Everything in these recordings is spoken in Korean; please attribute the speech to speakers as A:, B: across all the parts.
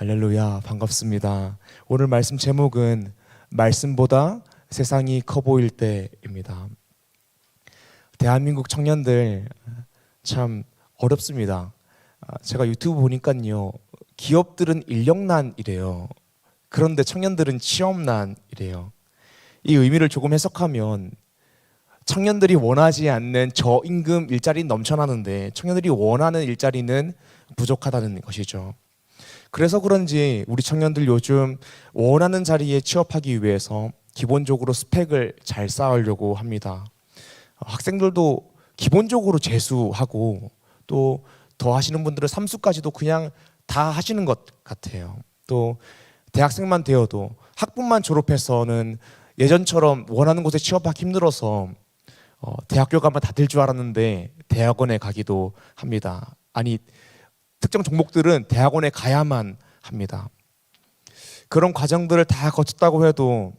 A: 할렐루야, 반갑습니다. 오늘 말씀 제목은 말씀보다 세상이 커 보일 때입니다. 대한민국 청년들 참 어렵습니다. 제가 유튜브 보니까요, 기업들은 인력난이래요. 그런데 청년들은 취업난이래요. 이 의미를 조금 해석하면 청년들이 원하지 않는 저임금 일자리는 넘쳐나는데 청년들이 원하는 일자리는 부족하다는 것이죠. 그래서 그런지 우리 청년들 요즘 원하는 자리에 취업하기 위해서 기본적으로 스펙을 잘 쌓으려고 합니다. 학생들도 기본적으로 재수하고 또 더 하시는 분들은 삼수까지도 그냥 다 하시는 것 같아요. 또 대학생만 되어도 학부만 졸업해서는 예전처럼 원하는 곳에 취업하기 힘들어서 대학교 가면 다 될 줄 알았는데 대학원에 가기도 합니다. 아니, 특정 종목들은 대학원에 가야만 합니다. 그런 과정들을 다 거쳤다고 해도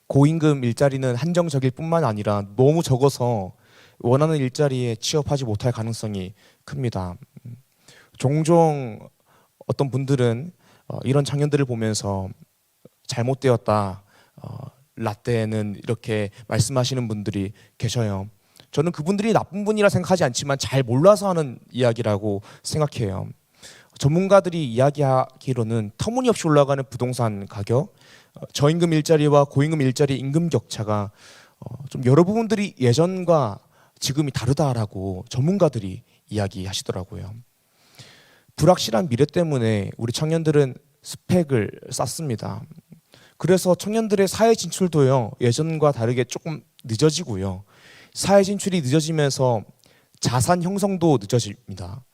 A: 고임금 일자리는 한정적일 뿐만 아니라 너무 적어서 원하는 일자리에 취업하지 못할 가능성이 큽니다. 종종 어떤 분들은 이런 청년들을 보면서 잘못되었다, 라떼는 이렇게 말씀하시는 분들이 계셔요. 저는 그분들이 나쁜 분이라 생각하지 않지만 잘 몰라서 하는 이야기라고 생각해요. 전문가들이 이야기하기로는 터무니없이 올라가는 부동산 가격, 저임금 일자리와 고임금 일자리 임금 격차가 좀 여러 부분들이 예전과 지금이 다르다라고 전문가들이 이야기하시더라고요. 불확실한 미래 때문에 우리 청년들은 스펙을 쌓습니다. 그래서 청년들의 사회 진출도요, 예전과 다르게 조금 늦어지고요. 사회 진출이 늦어지면서 자산 형성도 늦어집니다.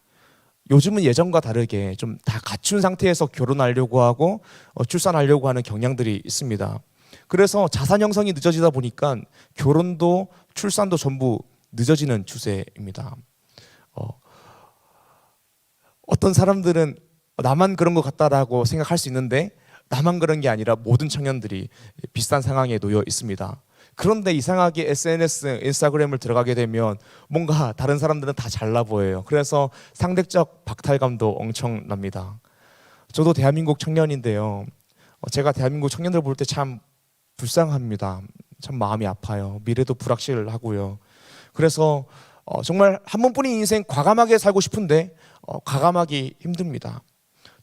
A: 요즘은 예전과 다르게 좀 다 갖춘 상태에서 결혼하려고 하고 출산하려고 하는 경향들이 있습니다. 그래서 자산 형성이 늦어지다 보니까 결혼도 출산도 전부 늦어지는 추세입니다. 어떤 사람들은 나만 그런 것 같다라고 생각할 수 있는데 나만 그런 게 아니라 모든 청년들이 비슷한 상황에 놓여 있습니다. 그런데 이상하게 SNS, 인스타그램을 들어가게 되면 뭔가 다른 사람들은 다 잘나 보여요. 그래서 상대적 박탈감도 엄청납니다. 저도 대한민국 청년인데요. 제가 대한민국 청년들 볼 때 참 불쌍합니다. 참 마음이 아파요. 미래도 불확실하고요. 그래서 정말 한 번뿐인 인생 과감하게 살고 싶은데 과감하기 힘듭니다.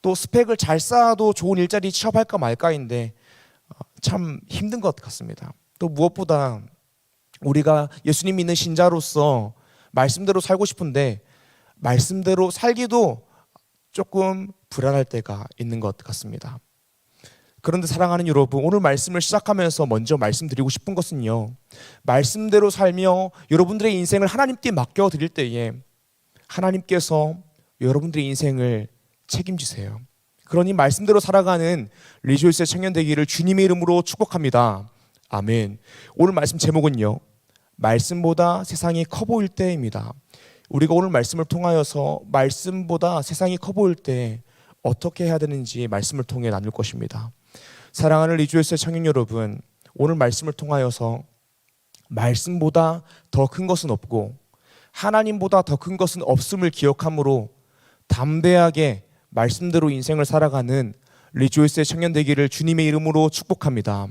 A: 또 스펙을 잘 쌓아도 좋은 일자리 취업할까 말까인데 참 힘든 것 같습니다. 또 무엇보다 우리가 예수님 믿는 신자로서 말씀대로 살고 싶은데 말씀대로 살기도 조금 불안할 때가 있는 것 같습니다. 그런데 사랑하는 여러분, 오늘 말씀을 시작하면서 먼저 말씀드리고 싶은 것은요, 말씀대로 살며 여러분들의 인생을 하나님께 맡겨드릴 때에 하나님께서 여러분들의 인생을 책임지세요. 그러니 말씀대로 살아가는 리조이스의 청년 되기를 주님의 이름으로 축복합니다. 아멘. 오늘 말씀 제목은요, 말씀보다 세상이 커 보일 때입니다. 우리가 오늘 말씀을 통하여서 말씀보다 세상이 커 보일 때 어떻게 해야 되는지 말씀을 통해 나눌 것입니다. 사랑하는 리조이스의 청년 여러분, 오늘 말씀을 통하여서 말씀보다 더 큰 것은 없고 하나님보다 더 큰 것은 없음을 기억함으로 담대하게 말씀대로 인생을 살아가는 리조이스의 청년 되기를 주님의 이름으로 축복합니다.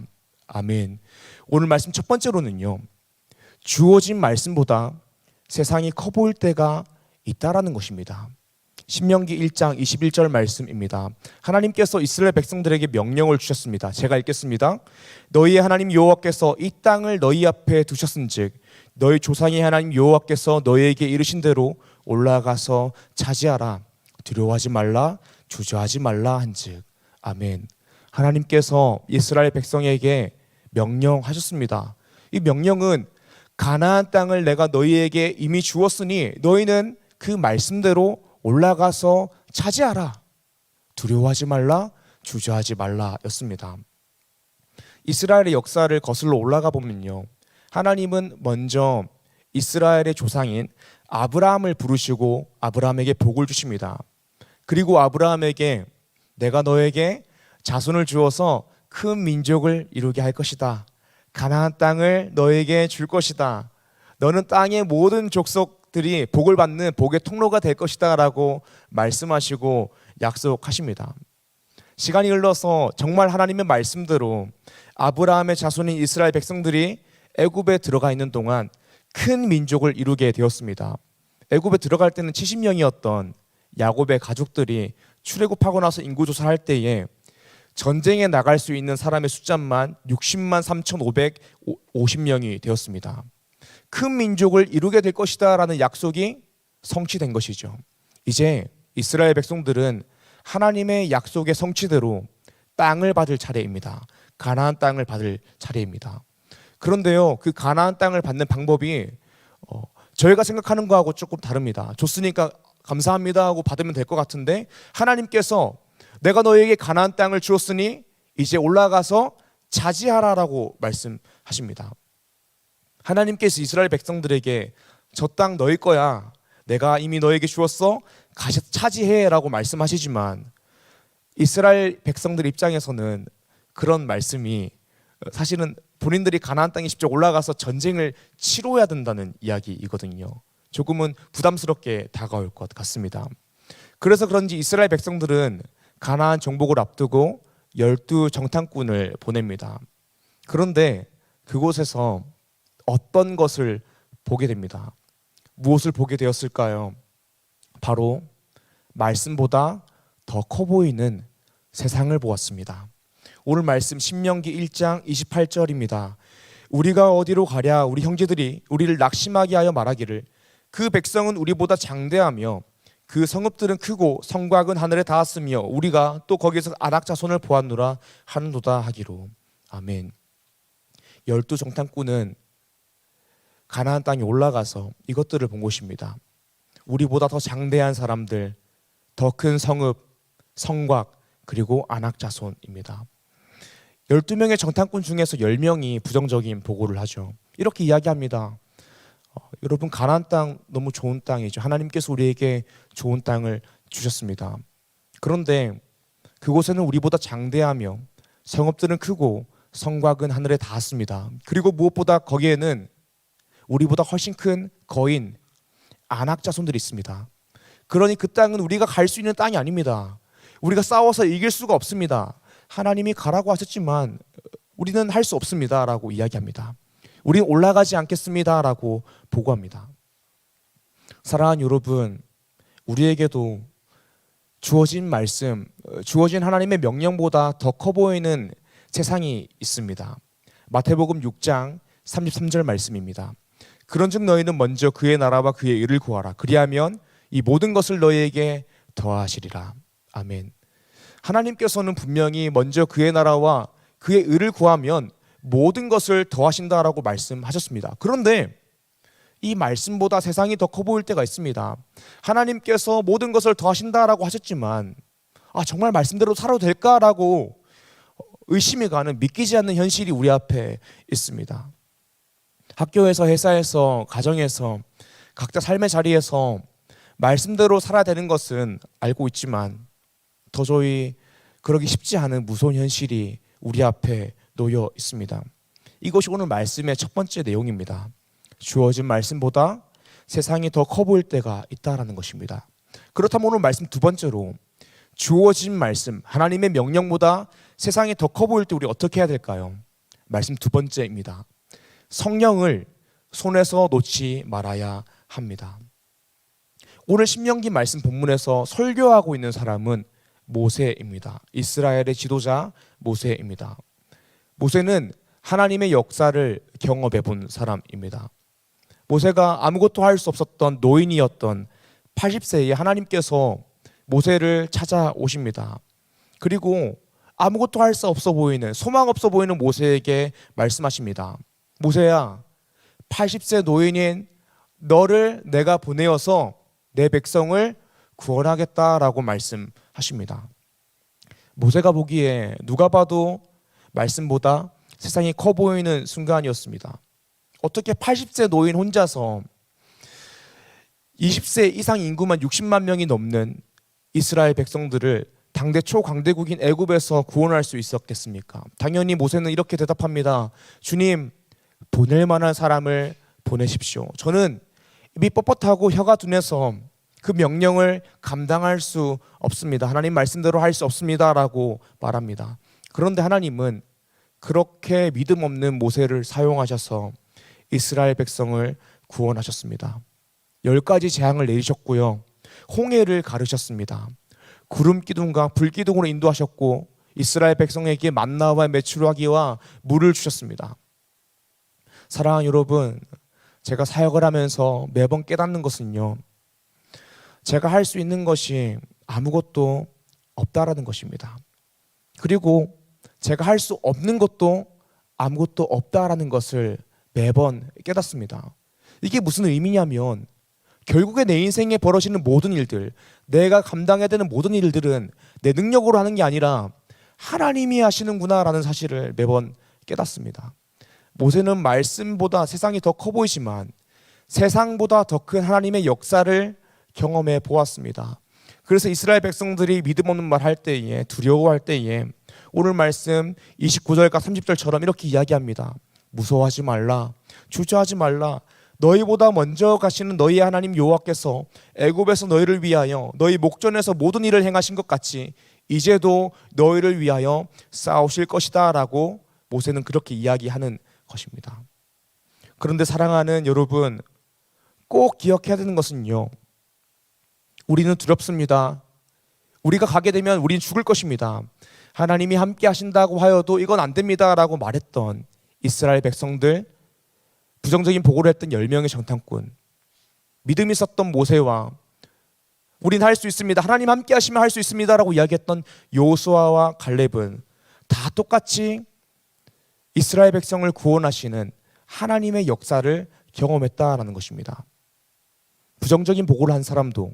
A: 아멘. 오늘 말씀 첫 번째로는요, 주어진 말씀보다 세상이 커 보일 때가 있다라는 것입니다. 신명기 1장 21절 말씀입니다. 하나님께서 이스라엘 백성들에게 명령을 주셨습니다. 제가 읽겠습니다. 너희의 하나님 여호와께서 이 땅을 너희 앞에 두셨은즉 너희 조상의 하나님 여호와께서 너희에게 이르신 대로 올라가서 차지하라. 두려워하지 말라, 주저하지 말라 한즉. 아멘. 하나님께서 이스라엘 백성에게 명령하셨습니다. 이 명령은 가나안 땅을 내가 너희에게 이미 주었으니 너희는 그 말씀대로 올라가서 차지하라. 두려워하지 말라, 주저하지 말라 였습니다. 이스라엘의 역사를 거슬러 올라가 보면요, 하나님은 먼저 이스라엘의 조상인 아브라함을 부르시고 아브라함에게 복을 주십니다. 그리고 아브라함에게 내가 너에게 자손을 주어서 큰 민족을 이루게 할 것이다. 가나안 땅을 너에게 줄 것이다. 너는 땅의 모든 족속들이 복을 받는 복의 통로가 될 것이다 라고 말씀하시고 약속하십니다. 시간이 흘러서 정말 하나님의 말씀대로 아브라함의 자손인 이스라엘 백성들이 애굽에 들어가 있는 동안 큰 민족을 이루게 되었습니다. 애굽에 들어갈 때는 70명이었던 야곱의 가족들이 출애굽하고 나서 인구 조사할 때에 전쟁에 나갈 수 있는 사람의 숫자만 60만 3,550명이 되었습니다. 큰 민족을 이루게 될 것이다라는 약속이 성취된 것이죠. 이제 이스라엘 백성들은 하나님의 약속의 성취대로 땅을 받을 차례입니다. 가나안 땅을 받을 차례입니다. 그런데요, 그 가나안 땅을 받는 방법이 저희가 생각하는 거하고 조금 다릅니다. 줬으니까 감사합니다 하고 받으면 될 것 같은데, 하나님께서 내가 너에게 가나안 땅을 주었으니 이제 올라가서 차지하라라고 말씀하십니다. 하나님께서 이스라엘 백성들에게 저 땅 너희 거야, 내가 이미 너에게 주었어, 가서 차지해라고 말씀하시지만 이스라엘 백성들 입장에서는 그런 말씀이 사실은 본인들이 가나안 땅에 직접 올라가서 전쟁을 치러야 된다는 이야기이거든요. 조금은 부담스럽게 다가올 것 같습니다. 그래서 그런지 이스라엘 백성들은 가나안 정복을 앞두고 12 정탐꾼을 보냅니다. 그런데 그곳에서 어떤 것을 보게 됩니다. 무엇을 보게 되었을까요? 바로 말씀보다 더 커 보이는 세상을 보았습니다. 오늘 말씀 신명기 1장 28절입니다. 우리가 어디로 가랴? 우리 형제들이 우리를 낙심하게 하여 말하기를 그 백성은 우리보다 장대하며 그 성읍들은 크고 성곽은 하늘에 닿았으며 우리가 또 거기서 아낙 자손을 보았노라 하는도다 하기로. 아멘. 12 정탐꾼은 가나안 땅에 올라가서 이것들을 본 것입니다. 우리보다 더 장대한 사람들, 더 큰 성읍, 성곽, 그리고 아낙 자손입니다. 12명의 정탐꾼 중에서 10명이 부정적인 보고를 하죠. 이렇게 이야기합니다. 여러분, 가나안 땅 너무 좋은 땅이죠. 하나님께서 우리에게 좋은 땅을 주셨습니다. 그런데 그곳에는 우리보다 장대하며 성읍들은 크고 성곽은 하늘에 닿았습니다. 그리고 무엇보다 거기에는 우리보다 훨씬 큰 거인, 아낙 자손들이 있습니다. 그러니 그 땅은 우리가 갈 수 있는 땅이 아닙니다. 우리가 싸워서 이길 수가 없습니다. 하나님이 가라고 하셨지만 우리는 할 수 없습니다 라고 이야기합니다. 우리는 올라가지 않겠습니다 라고 보고합니다. 사랑하는 여러분, 우리에게도 주어진 말씀, 주어진 하나님의 명령보다 더 커 보이는 세상이 있습니다. 마태복음 6장 33절 말씀입니다. 그런즉 너희는 먼저 그의 나라와 그의 의를 구하라. 그리하면 이 모든 것을 너희에게 더하시리라. 아멘. 하나님께서는 분명히 먼저 그의 나라와 그의 의를 구하면 모든 것을 더하신다라고 말씀하셨습니다. 그런데 이 말씀보다 세상이 더 커 보일 때가 있습니다. 하나님께서 모든 것을 더하신다라고 하셨지만 정말 말씀대로 살아도 될까라고 의심이 가는, 믿기지 않는 현실이 우리 앞에 있습니다. 학교에서, 회사에서, 가정에서, 각자 삶의 자리에서 말씀대로 살아야 되는 것은 알고 있지만 도저히 그러기 쉽지 않은 무서운 현실이 우리 앞에 놓여 있습니다. 이것이 오늘 말씀의 첫 번째 내용입니다. 주어진 말씀보다 세상이 더 커 보일 때가 있다라는 것입니다. 그렇다면 오늘 말씀 두 번째로, 주어진 말씀, 하나님의 명령보다 세상이 더 커 보일 때 우리 어떻게 해야 될까요? 말씀 두 번째입니다. 성령을 손에서 놓지 말아야 합니다. 오늘 신명기 말씀 본문에서 설교하고 있는 사람은 모세입니다. 이스라엘의 지도자 모세입니다. 모세는 하나님의 역사를 경험해 본 사람입니다. 모세가 아무것도 할 수 없었던 노인이었던 80세에 하나님께서 모세를 찾아오십니다. 그리고 아무것도 할 수 없어 보이는, 소망 없어 보이는 모세에게 말씀하십니다. 모세야, 80세 노인인 너를 내가 보내어서 내 백성을 구원하겠다라고 말씀하십니다. 모세가 보기에 누가 봐도 말씀보다 세상이 커 보이는 순간이었습니다. 어떻게 80세 노인 혼자서 20세 이상 인구만 60만 명이 넘는 이스라엘 백성들을 당대 초강대국인 애굽에서 구원할 수 있었겠습니까? 당연히 모세는 이렇게 대답합니다. 주님, 보낼 만한 사람을 보내십시오. 저는 입이 뻣뻣하고 혀가 둔해서 그 명령을 감당할 수 없습니다. 하나님 말씀대로 할 수 없습니다라고 말합니다. 그런데 하나님은 그렇게 믿음 없는 모세를 사용하셔서 이스라엘 백성을 구원하셨습니다. 10가지 재앙을 내리셨고요. 홍해를 가르셨습니다. 구름 기둥과 불 기둥으로 인도하셨고 이스라엘 백성에게 만나와 메추라기와 물을 주셨습니다. 사랑하는 여러분, 제가 사역을 하면서 매번 깨닫는 것은요, 제가 할 수 있는 것이 아무것도 없다라는 것입니다. 그리고 제가 할 수 없는 것도 아무것도 없다라는 것을 매번 깨닫습니다. 이게 무슨 의미냐면 결국에 내 인생에 벌어지는 모든 일들, 내가 감당해야 되는 모든 일들은 내 능력으로 하는 게 아니라 하나님이 하시는구나라는 사실을 매번 깨닫습니다. 모세는 말씀보다 세상이 더 커 보이지만 세상보다 더 큰 하나님의 역사를 경험해 보았습니다. 그래서 이스라엘 백성들이 믿음 없는 말 할 때에, 두려워할 때에 오늘 말씀 29절과 30절처럼 이렇게 이야기합니다. 무서워하지 말라, 주저하지 말라. 너희보다 먼저 가시는 너희의 하나님 여호와께서 애굽에서 너희를 위하여 너희 목전에서 모든 일을 행하신 것 같이 이제도 너희를 위하여 싸우실 것이다 라고 모세는 그렇게 이야기하는 것입니다. 그런데 사랑하는 여러분, 꼭 기억해야 되는 것은요, 우리는 두렵습니다. 우리가 가게 되면 우리는 죽을 것입니다. 하나님이 함께 하신다고 하여도 이건 안 됩니다 라고 말했던 이스라엘 백성들, 부정적인 보고를 했던 10명의 정탐꾼, 믿음이 있었던 모세와 우린 할 수 있습니다, 하나님 함께 하시면 할 수 있습니다 라고 이야기했던 여호수아와 갈렙은 다 똑같이 이스라엘 백성을 구원하시는 하나님의 역사를 경험했다라는 것입니다. 부정적인 보고를 한 사람도,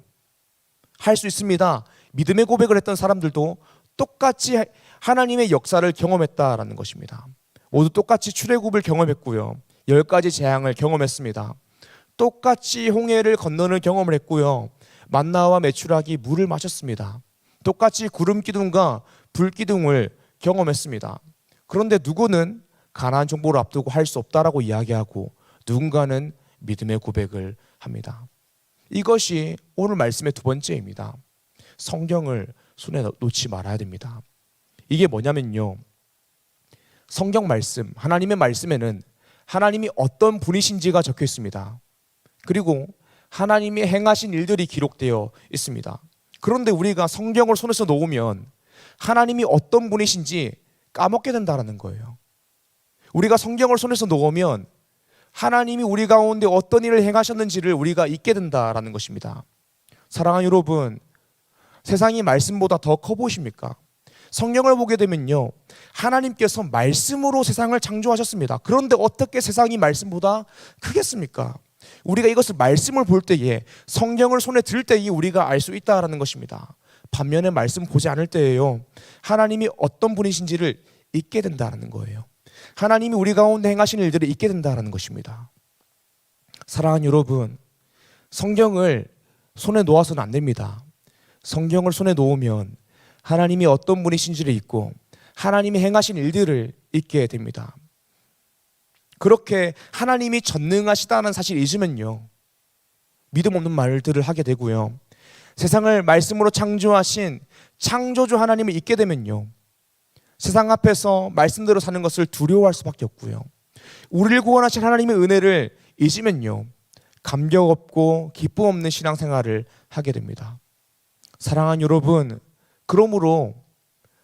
A: 할 수 있습니다, 믿음의 고백을 했던 사람들도 똑같이 하나님의 역사를 경험했다라는 것입니다. 모두 똑같이 출애굽을 경험했고요. 10가지 재앙을 경험했습니다. 똑같이 홍해를 건너는 경험을 했고요. 만나와 메추라기 물을 마셨습니다. 똑같이 구름 기둥과 불 기둥을 경험했습니다. 그런데 누구는 가나안 정복을 앞두고 할 수 없다라고 이야기하고 누군가는 믿음의 고백을 합니다. 이것이 오늘 말씀의 두 번째입니다. 성경을 손에 놓지 말아야 됩니다. 이게 뭐냐면요, 성경 말씀, 하나님의 말씀에는 하나님이 어떤 분이신지가 적혀 있습니다. 그리고 하나님이 행하신 일들이 기록되어 있습니다. 그런데 우리가 성경을 손에서 놓으면 하나님이 어떤 분이신지 까먹게 된다는 거예요. 우리가 성경을 손에서 놓으면 하나님이 우리 가운데 어떤 일을 행하셨는지를 우리가 잊게 된다는 것입니다. 사랑하는 여러분, 세상이 말씀보다 더 커 보이십니까? 성경을 보게 되면요, 하나님께서 말씀으로 세상을 창조하셨습니다. 그런데 어떻게 세상이 말씀보다 크겠습니까? 우리가 이것을 말씀을 볼 때에, 성경을 손에 들 때에 우리가 알 수 있다는 것입니다. 반면에 말씀 보지 않을 때에요, 하나님이 어떤 분이신지를 잊게 된다는 거예요. 하나님이 우리 가운데 행하신 일들을 잊게 된다는 것입니다. 사랑하는 여러분, 성경을 손에 놓아서는 안 됩니다. 성경을 손에 놓으면 하나님이 어떤 분이신지를 잊고 하나님이 행하신 일들을 잊게 됩니다. 그렇게 하나님이 전능하시다는 사실을 잊으면요, 믿음 없는 말들을 하게 되고요, 세상을 말씀으로 창조하신 창조주 하나님을 잊게 되면요, 세상 앞에서 말씀대로 사는 것을 두려워할 수밖에 없고요, 우리를 구원하신 하나님의 은혜를 잊으면요, 감격 없고 기쁨 없는 신앙생활을 하게 됩니다. 사랑하는 여러분, 그러므로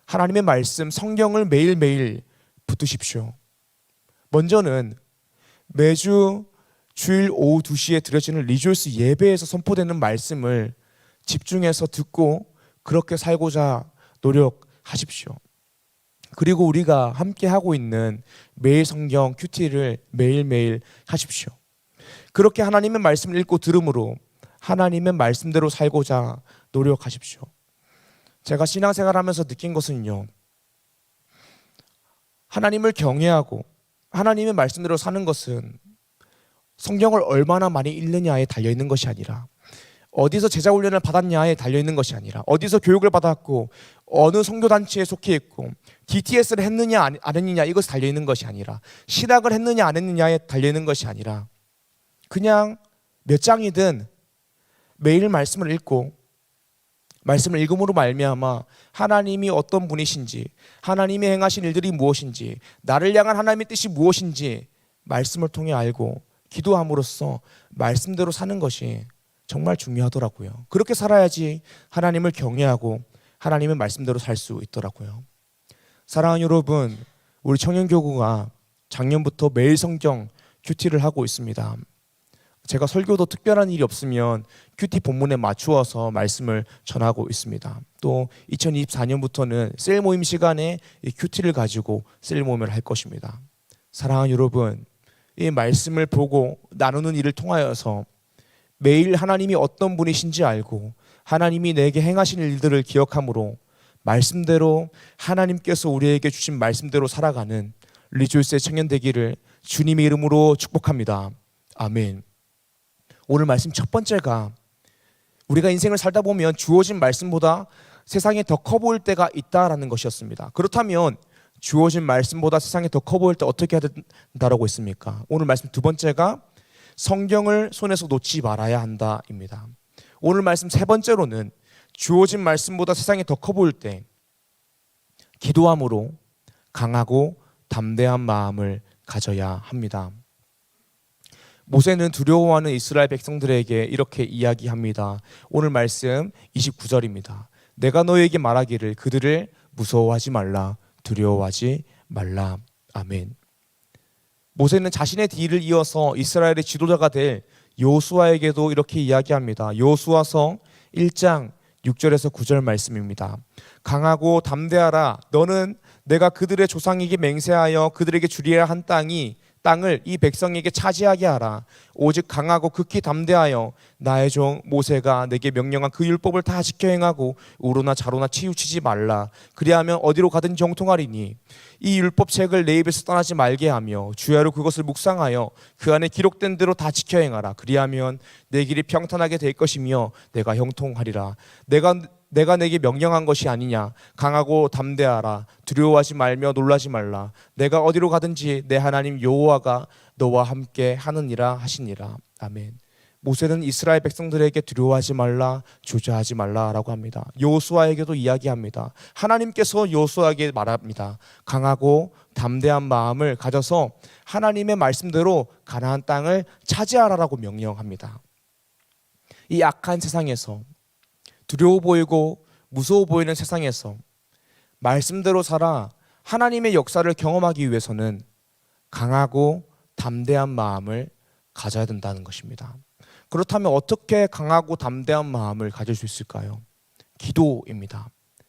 A: 하나님의 말씀, 성경을 매일매일 붙드십시오. 먼저는 매주 주일 오후 2시에 드려지는 리조이스 예배에서 선포되는 말씀을 집중해서 듣고 그렇게 살고자 노력하십시오. 그리고 우리가 함께 하고 있는 매일 성경 큐티를 매일매일 하십시오. 그렇게 하나님의 말씀을 읽고 들음으로 하나님의 말씀대로 살고자 노력하십시오. 제가 신앙생활 하면서 느낀 것은요, 하나님을 경외하고 하나님의 말씀대로 사는 것은 성경을 얼마나 많이 읽느냐에 달려있는 것이 아니라, 어디서 제자훈련을 받았냐에 달려있는 것이 아니라, 어디서 교육을 받았고 어느 선교단체에 속해 있고 DTS를 했느냐 안 했느냐 이것에 달려있는 것이 아니라, 신학을 했느냐 안 했느냐에 달려있는 것이 아니라, 그냥 몇 장이든 매일 말씀을 읽고 말씀을 읽음으로 말미암아 하나님이 어떤 분이신지, 하나님이 행하신 일들이 무엇인지, 나를 향한 하나님의 뜻이 무엇인지 말씀을 통해 알고 기도함으로써 말씀대로 사는 것이 정말 중요하더라고요. 그렇게 살아야지 하나님을 경외하고 하나님의 말씀대로 살 수 있더라고요. 사랑하는 여러분, 우리 청년교구가 작년부터 매일 성경 큐티를 하고 있습니다. 제가 설교도 특별한 일이 없으면 큐티 본문에 맞추어서 말씀을 전하고 있습니다. 또 2024년부터는 셀 모임 시간에 이 큐티를 가지고 셀 모임을 할 것입니다. 사랑하는 여러분, 이 말씀을 보고 나누는 일을 통하여서 매일 하나님이 어떤 분이신지 알고 하나님이 내게 행하신 일들을 기억함으로 말씀대로 하나님께서 우리에게 주신 말씀대로 살아가는 리조이스의 청년 되기를 주님의 이름으로 축복합니다. 아멘. 오늘 말씀 첫 번째가 우리가 인생을 살다 보면 주어진 말씀보다 세상에 더 커 보일 때가 있다라는 것이었습니다. 그렇다면 주어진 말씀보다 세상에 더 커 보일 때 어떻게 해야 된다라고 했습니까? 오늘 말씀 두 번째가 성경을 손에서 놓지 말아야 한다입니다. 오늘 말씀 세 번째로는 주어진 말씀보다 세상에 더 커 보일 때 기도함으로 강하고 담대한 마음을 가져야 합니다. 모세는 두려워하는 이스라엘 백성들에게 이렇게 이야기합니다. 오늘 말씀 29절입니다. 내가 너에게 말하기를 그들을 무서워하지 말라, 두려워하지 말라. 아멘. 모세는 자신의 뒤를 이어서 이스라엘의 지도자가 될 여호수아에게도 이렇게 이야기합니다. 여호수아서 1장 6절에서 9절 말씀입니다. 강하고 담대하라. 너는 내가 그들의 조상에게 맹세하여 그들에게 주리라 한 땅을 이 백성에게 차지하게 하라. 오직 강하고 극히 담대하여 나의 종 모세가 내게 명령한 그 율법을 다 지켜 행하고 우로나 좌로나 치우치지 말라. 그리하면 어디로 가든지 형통하리니 이 율법책을 내 입에서 떠나지 말게 하며 주야로 그것을 묵상하여 그 안에 기록된 대로 다 지켜 행하라. 그리하면 내 길이 평탄하게 될 것이며 내가 형통하리라. 내가 내게 명령한 것이 아니냐. 강하고 담대하라. 두려워하지 말며 놀라지 말라. 내가 어디로 가든지 내 하나님 여호와가 너와 함께 하느니라 하시니라. 아멘. 모세는 이스라엘 백성들에게 두려워하지 말라, 주저하지 말라라고 합니다. 여호수아에게도 이야기합니다. 하나님께서 여호수아에게 말합니다. 강하고 담대한 마음을 가져서 하나님의 말씀대로 가나안 땅을 차지하라라고 명령합니다. 이 악한 세상에서, 두려워 보이고 무서워 보이는 세상에서 말씀대로 살아 하나님의 역사를 경험하기 위해서는 강하고 담대한 마음을 가져야 된다는 것입니다. 그렇다면 어떻게 강하고 담대한 마음을 가질 수 있을까요? 기도입니다.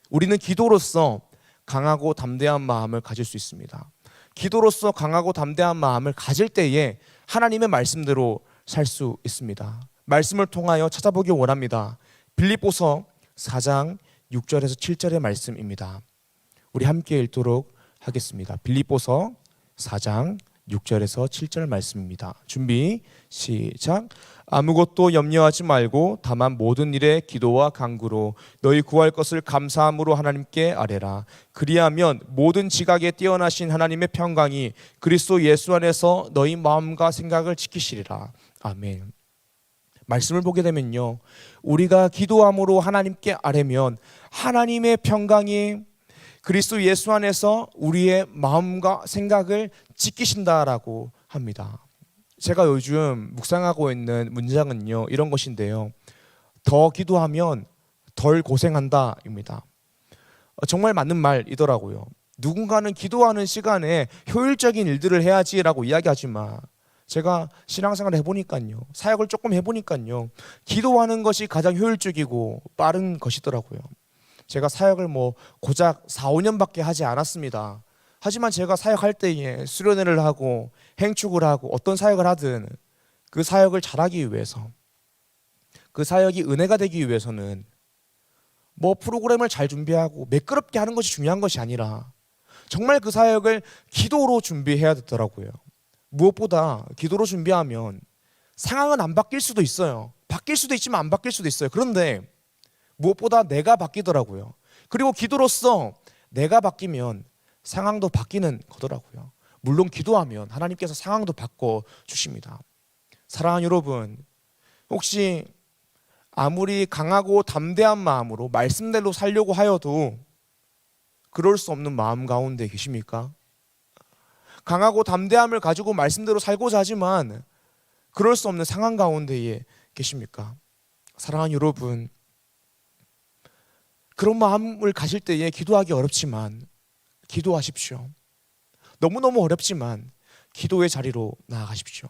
A: 우리는 기도로서 강하고 담대한 마음을 가질 수 있습니다. 기도로서 강하고 담대한 마음을 가질 때에 하나님의 말씀대로 살 수 있습니다. 말씀을 통하여 찾아보기 원합니다. 빌립보서 4장 6절에서 7절의 말씀입니다. 우리 함께 읽도록 하겠습니다. 빌립보서 4장 6절에서 7절 말씀입니다. 준비 시작. 아무것도 염려하지 말고 다만 모든 일에 기도와 간구로 너희 구할 것을 감사함으로 하나님께 아뢰라. 그리하면 모든 지각에 뛰어나신 하나님의 평강이 그리스도 예수 안에서 너희 마음과 생각을 지키시리라. 아멘. 말씀을 보게 되면요, 우리가 기도함으로 하나님께 아뢰면 하나님의 평강이 그리스도 예수 안에서 우리의 마음과 생각을 지키신다라고 합니다. 제가 요즘 묵상하고 있는 문장은요, 이런 것인데요, 더 기도하면 덜 고생한다입니다. 정말 맞는 말이더라고요. 누군가는 기도하는 시간에 효율적인 일들을 해야지라고 이야기하지만 제가 신앙생활을 해보니까요, 사역을 조금 해보니까요, 기도하는 것이 가장 효율적이고 빠른 것이더라고요. 제가 사역을 고작 4, 5년밖에 하지 않았습니다. 하지만 제가 사역할 때에 수련회를 하고 행축을 하고 어떤 사역을 하든 그 사역을 잘하기 위해서, 그 사역이 은혜가 되기 위해서는 프로그램을 잘 준비하고 매끄럽게 하는 것이 중요한 것이 아니라 정말 그 사역을 기도로 준비해야 되더라고요. 무엇보다 기도로 준비하면 상황은 안 바뀔 수도 있어요. 바뀔 수도 있지만 안 바뀔 수도 있어요. 그런데 무엇보다 내가 바뀌더라고요. 그리고 기도로서 내가 바뀌면 상황도 바뀌는 거더라고요. 물론 기도하면 하나님께서 상황도 바꿔 주십니다. 사랑하는 여러분, 혹시 아무리 강하고 담대한 마음으로 말씀대로 살려고 하여도 그럴 수 없는 마음 가운데 계십니까? 강하고 담대함을 가지고 말씀대로 살고자 하지만 그럴 수 없는 상황 가운데에 계십니까? 사랑하는 여러분, 그런 마음을 가질 때에 기도하기 어렵지만 기도하십시오. 너무너무 어렵지만 기도의 자리로 나아가십시오.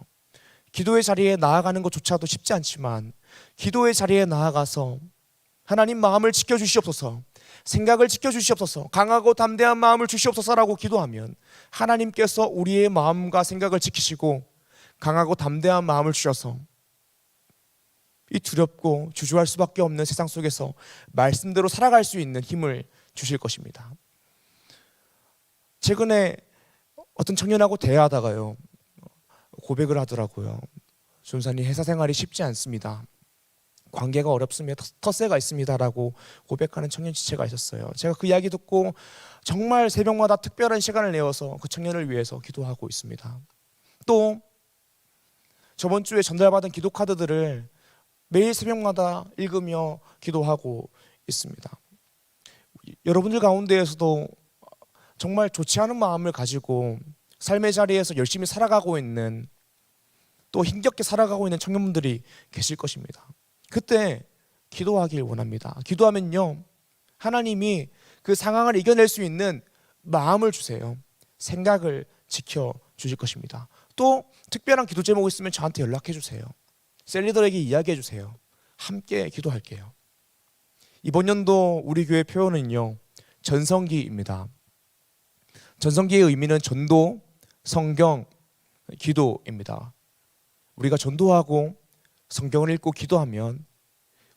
A: 기도의 자리에 나아가는 것조차도 쉽지 않지만 기도의 자리에 나아가서 하나님 마음을 지켜주시옵소서, 생각을 지켜주시옵소서, 강하고 담대한 마음을 주시옵소서라고 기도하면 하나님께서 우리의 마음과 생각을 지키시고 강하고 담대한 마음을 주셔서 이 두렵고 주저할 수밖에 없는 세상 속에서 말씀대로 살아갈 수 있는 힘을 주실 것입니다. 최근에 어떤 청년하고 대화하다가요, 고백을 하더라고요. 전사님, 회사 생활이 쉽지 않습니다. 관계가 어렵습니다. 텃세가 있습니다라고 고백하는 청년 지체가 있었어요. 제가 그 이야기 듣고 정말 새벽마다 특별한 시간을 내어서 그 청년을 위해서 기도하고 있습니다. 또 저번 주에 전달받은 기도 카드들을 매일 새벽마다 읽으며 기도하고 있습니다. 여러분들 가운데에서도 정말 좋지 않은 마음을 가지고 삶의 자리에서 열심히 살아가고 있는, 또 힘겹게 살아가고 있는 청년분들이 계실 것입니다. 그때 기도하길 원합니다. 기도하면요, 하나님이 그 상황을 이겨낼 수 있는 마음을 주세요. 생각을 지켜주실 것입니다. 또 특별한 기도 제목 있으면 저한테 연락해 주세요. 셀리더에게 이야기해 주세요. 함께 기도할게요. 이번 연도 우리 교회 표현은요, 전성기입니다. 전성기의 의미는 전도, 성경, 기도입니다. 우리가 전도하고 성경을 읽고 기도하면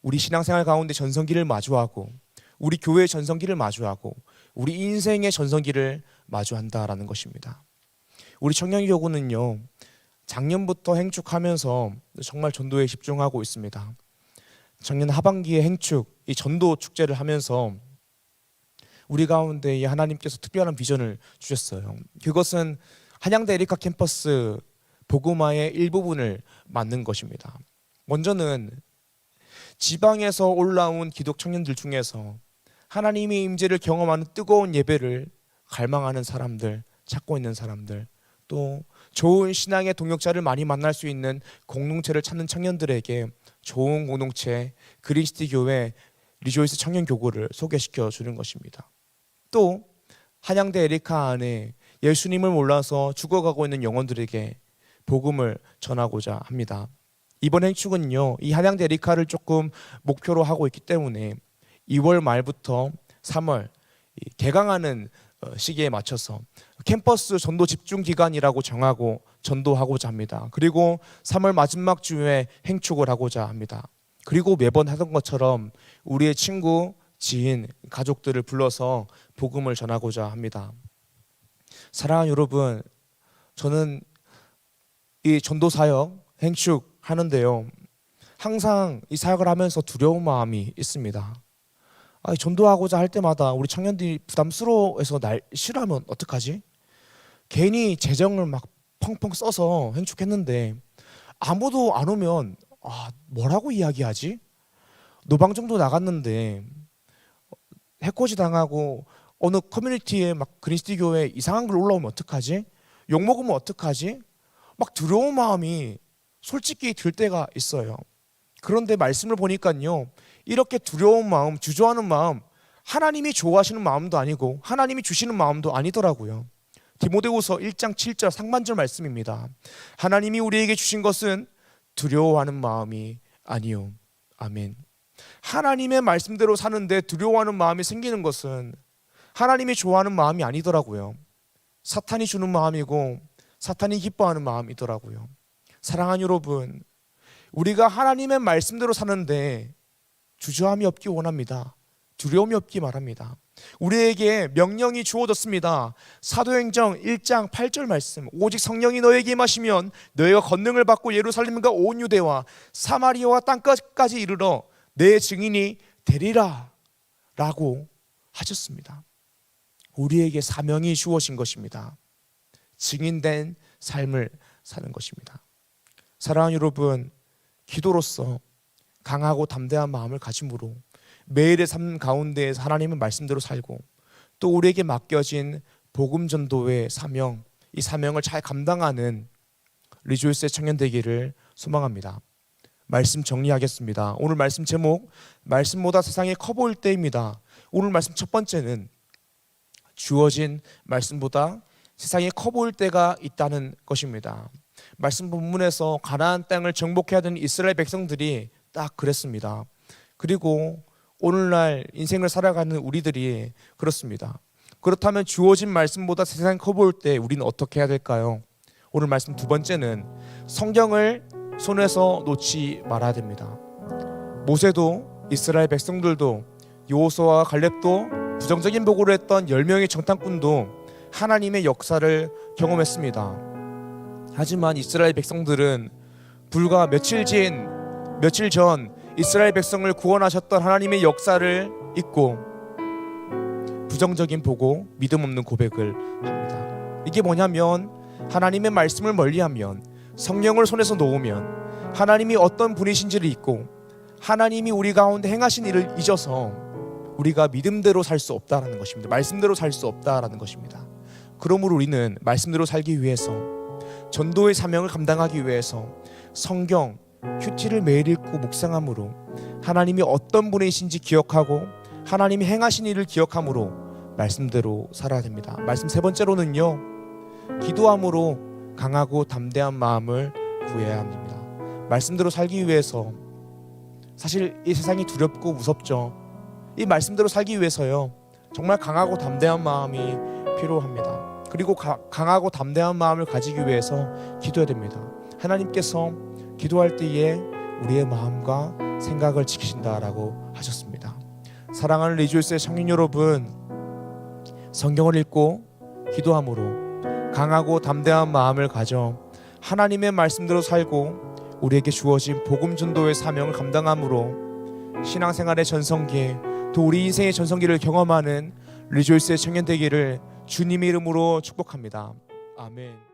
A: 우리 신앙생활 가운데 전성기를 마주하고 우리 교회의 전성기를 마주하고 우리 인생의 전성기를 마주한다라는 것입니다. 우리 청년교구는요, 작년부터 행축하면서 정말 전도에 집중하고 있습니다. 작년 하반기에 행축, 이 전도 축제를 하면서 우리 가운데 하나님께서 특별한 비전을 주셨어요. 그것은 한양대 에리카 캠퍼스 복음화의 일부분을 맡는 것입니다. 먼저는 지방에서 올라온 기독 청년들 중에서 하나님의 임재를 경험하는 뜨거운 예배를 갈망하는 사람들, 찾고 있는 사람들, 또 좋은 신앙의 동역자를 많이 만날 수 있는 공동체를 찾는 청년들에게 좋은 공동체, 그린시티 교회 리조이스 청년교구를 소개시켜 주는 것입니다. 또 한양대 에리카 안에 예수님을 몰라서 죽어가고 있는 영혼들에게 복음을 전하고자 합니다. 이번 행축은요, 이 한양대 에리카를 조금 목표로 하고 있기 때문에 2월 말부터 3월 개강하는 시기에 맞춰서 캠퍼스 전도 집중 기간이라고 정하고 전도하고자 합니다. 그리고 3월 마지막 주에 행축을 하고자 합니다. 그리고 매번 하던 것처럼 우리의 친구, 지인, 가족들을 불러서 복음을 전하고자 합니다. 사랑하는 여러분, 저는 이 전도 사역, 행축 하는데요, 항상 이 사역을 하면서 두려운 마음이 있습니다. 전도하고자 할 때마다 우리 청년들이 부담스러워해서 날 싫어하면 어떡하지? 괜히 재정을 막 펑펑 써서 행축했는데 아무도 안 오면 뭐라고 이야기하지? 노방정도 나갔는데 해코지 당하고 어느 커뮤니티에 막 그린시티 교회 이상한 글 올라오면 어떡하지? 욕먹으면 어떡하지? 막 두려운 마음이 솔직히 들 때가 있어요. 그런데 말씀을 보니까요, 이렇게 두려운 마음, 주저하는 마음, 하나님이 좋아하시는 마음도 아니고 하나님이 주시는 마음도 아니더라고요. 디모데후서 1장 7절 상반절 말씀입니다. 하나님이 우리에게 주신 것은 두려워하는 마음이 아니요. 아멘. 하나님의 말씀대로 사는데 두려워하는 마음이 생기는 것은 하나님이 좋아하는 마음이 아니더라고요. 사탄이 주는 마음이고 사탄이 기뻐하는 마음이더라고요. 사랑하는 여러분, 우리가 하나님의 말씀대로 사는데 주저함이 없기 원합니다. 두려움이 없기 바랍니다. 우리에게 명령이 주어졌습니다. 사도행전 1장 8절 말씀, 오직 성령이 너에게 임하시면 너희가 권능을 받고 예루살렘과 온 유대와 사마리아와 땅끝까지 이르러 내 증인이 되리라 라고 하셨습니다. 우리에게 사명이 주어진 것입니다. 증인된 삶을 사는 것입니다. 사랑하는 여러분, 기도로서 강하고 담대한 마음을 가짐으로 매일의 삶 가운데에서 하나님의 말씀대로 살고 또 우리에게 맡겨진 복음 전도의 사명, 이 사명을 잘 감당하는 리조이스의 청년 되기를 소망합니다. 말씀 정리하겠습니다. 오늘 말씀 제목, 말씀보다 세상이 커 보일 때입니다. 오늘 말씀 첫 번째는 주어진 말씀보다 세상이 커 보일 때가 있다는 것입니다. 말씀 본문에서 가나안 땅을 정복해야 되는 이스라엘 백성들이 딱 그랬습니다. 그리고 오늘날 인생을 살아가는 우리들이 그렇습니다. 그렇다면 주어진 말씀보다 세상이 커 보일 때 우리는 어떻게 해야 될까요? 오늘 말씀 두 번째는 성경을 손에서 놓지 말아야 됩니다. 모세도 이스라엘 백성들도 여호수아와 갈렙도 부정적인 보고를 했던 10명의 정탐꾼도 하나님의 역사를 경험했습니다. 하지만 이스라엘 백성들은 불과 며칠 전 이스라엘 백성을 구원하셨던 하나님의 역사를 잊고 부정적인 보고 믿음 없는 고백을 합니다. 이게 뭐냐면 하나님의 말씀을 멀리하면, 성령을 손에서 놓으면 하나님이 어떤 분이신지를 잊고 하나님이 우리 가운데 행하신 일을 잊어서 우리가 믿음대로 살 수 없다라는 것입니다. 말씀대로 살 수 없다라는 것입니다. 그러므로 우리는 말씀대로 살기 위해서, 전도의 사명을 감당하기 위해서 성경, 큐티를 매일 읽고 묵상함으로 하나님이 어떤 분이신지 기억하고 하나님이 행하신 일을 기억함으로 말씀대로 살아야 됩니다. 말씀 세 번째로는요, 기도함으로 강하고 담대한 마음을 구해야 합니다. 말씀대로 살기 위해서, 사실 이 세상이 두렵고 무섭죠. 이 말씀대로 살기 위해서요, 정말 강하고 담대한 마음이 필요합니다. 그리고 강하고 담대한 마음을 가지기 위해서 기도해야 됩니다. 하나님께서 기도할 때에 우리의 마음과 생각을 지키신다라고 하셨습니다. 사랑하는 리조이스의 청년 여러분, 성경을 읽고 기도함으로 강하고 담대한 마음을 가져 하나님의 말씀대로 살고 우리에게 주어진 복음 전도의 사명을 감당함으로 신앙생활의 전성기, 또 우리 인생의 전성기를 경험하는 리조이스의 청년 되기를 주님의 이름으로 축복합니다. 아멘.